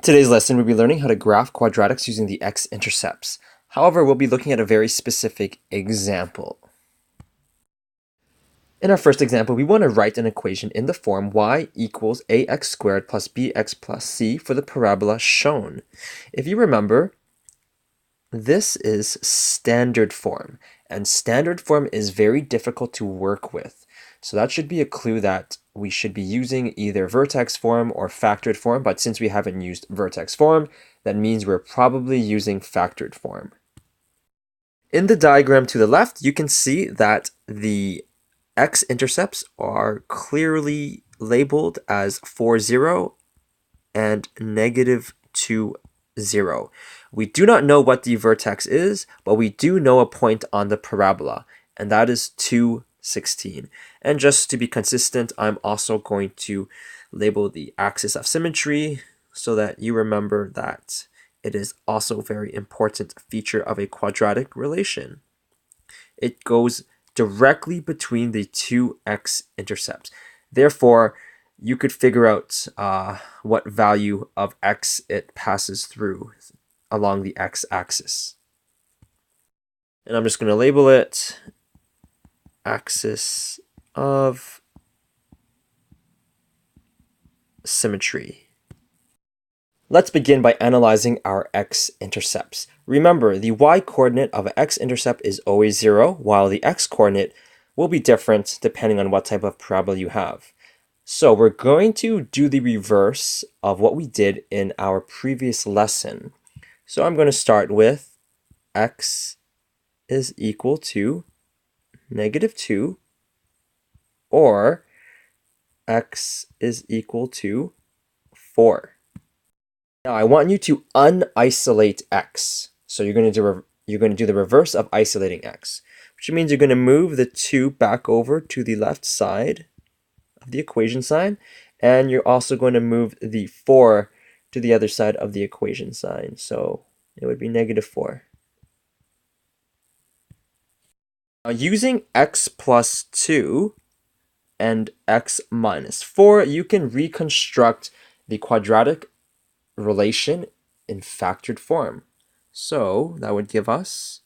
Today's lesson, we'll be learning how to graph quadratics using the X-intercepts. However, we'll be looking at a very specific example. In our first example, we want to write an equation in the form y equals ax squared plus bx plus c for the parabola shown. If you remember, this is standard form, and standard form is very difficult to work with. So that should be a clue that we should be using either vertex form or factored form, but since we haven't used vertex form, that means we're probably using factored form. In the diagram to the left, you can see that the x-intercepts are clearly labeled as 4, 0 and -2, 0. We do not know what the vertex is, but we do know a point on the parabola, and that is 2, 16. And just to be consistent, I'm also going to label the axis of symmetry so that you remember that it is also a very important feature of a quadratic relation. It goes directly between the two x-intercepts. Therefore, you could figure out what value of x it passes through along the x-axis. And I'm just going to label it axis of symmetry. Let's begin by analyzing our x-intercepts. Remember, the y-coordinate of an x-intercept is always 0, while the x-coordinate will be different depending on what type of parabola you have. So we're going to do the reverse of what we did in our previous lesson. So I'm going to start with x is equal to -2, or x is equal to 4. Now I want you to unisolate x. So you're going to do the reverse of isolating x, which means you're going to move the 2 back over to the left side of the equation sign, and you're also going to move the 4 to the other side of the equation sign. So it would be -4. Now, using x plus 2 and x minus 4, you can reconstruct the quadratic relation in factored form. So that would give us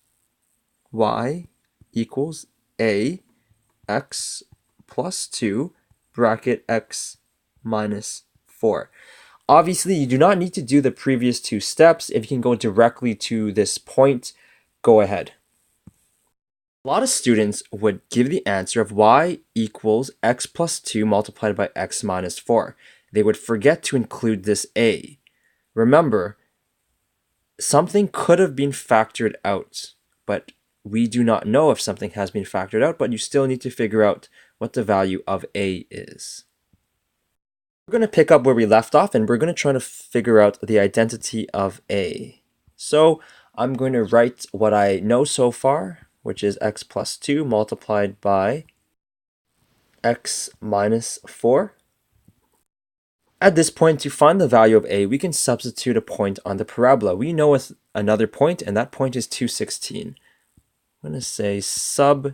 y equals a x plus 2 bracket x minus 4. Obviously, you do not need to do the previous 2 steps. If you can go directly to this point, go ahead. A lot of students would give the answer of y equals x plus 2 multiplied by x minus 4. They would forget to include this a. Remember, something could have been factored out, but we do not know if something has been factored out, but you still need to figure out what the value of a is. We're going to pick up where we left off, and we're going to try to figure out the identity of a. So I'm going to write what I know so far, which is x plus 2 multiplied by x minus 4. At this point, to find the value of a, we can substitute a point on the parabola. We know with another point, and that point is 216. I'm going to say sub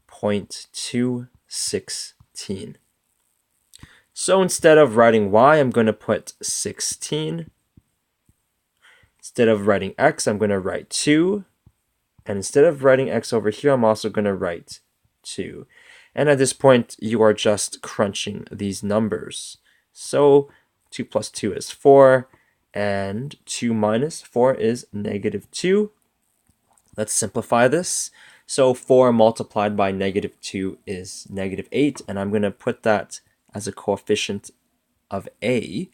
point 216. So instead of writing y, I'm going to put 16. Instead of writing x, I'm going to write 2. And instead of writing x over here, I'm also going to write 2. And at this point, you are just crunching these numbers. So 2 plus 2 is 4, and 2 minus 4 is -2. Let's simplify this. So 4 multiplied by -2 is -8, and I'm going to put that as a coefficient of a.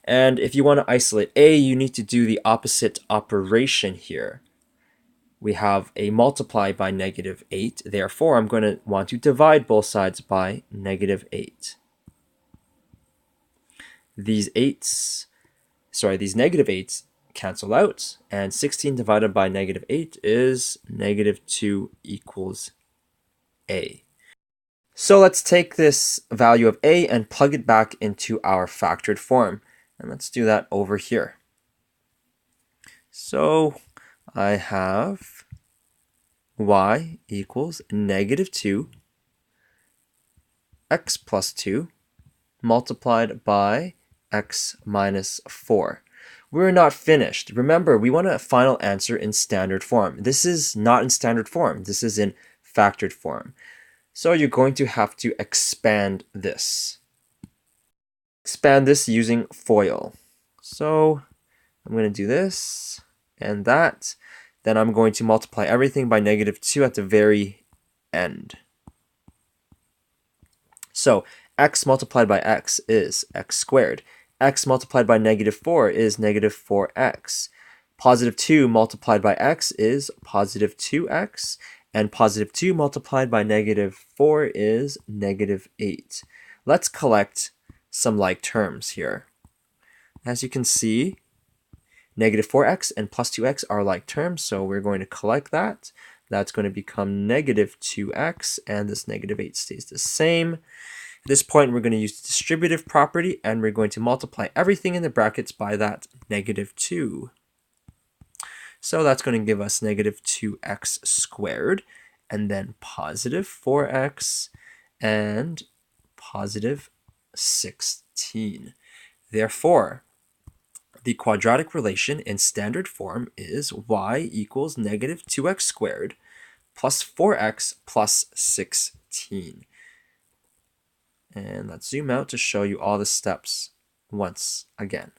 And if you want to isolate a, you need to do the opposite operation here. We have a multiply by -8, therefore I'm going to want to divide both sides by -8. These -8s cancel out, and 16 divided by -8 is -2 equals a. So let's take this value of a and plug it back into our factored form. And let's do that over here. So I have y equals -2 x plus 2 multiplied by x minus 4. We're not finished. Remember, we want a final answer in standard form. This is not in standard form. This is in factored form. So you're going to have to expand this. Expand this using FOIL. So I'm going to do this and that. Then I'm going to multiply everything by -2 at the very end. So x multiplied by x is x squared. X multiplied by -4 is -4x. Positive 2 multiplied by x is positive 2x. And positive 2 multiplied by -4 is -8. Let's collect some like terms here. As you can see, -4x and plus 2x are like terms, so we're going to collect that. That's going to become -2x, and this -8 stays the same. At this point, we're going to use the distributive property, and we're going to multiply everything in the brackets by that -2. So that's going to give us -2x squared, and then positive 4x, and positive 16. Therefore, the quadratic relation in standard form is y equals -2x squared plus 4x plus 16. And let's zoom out to show you all the steps once again.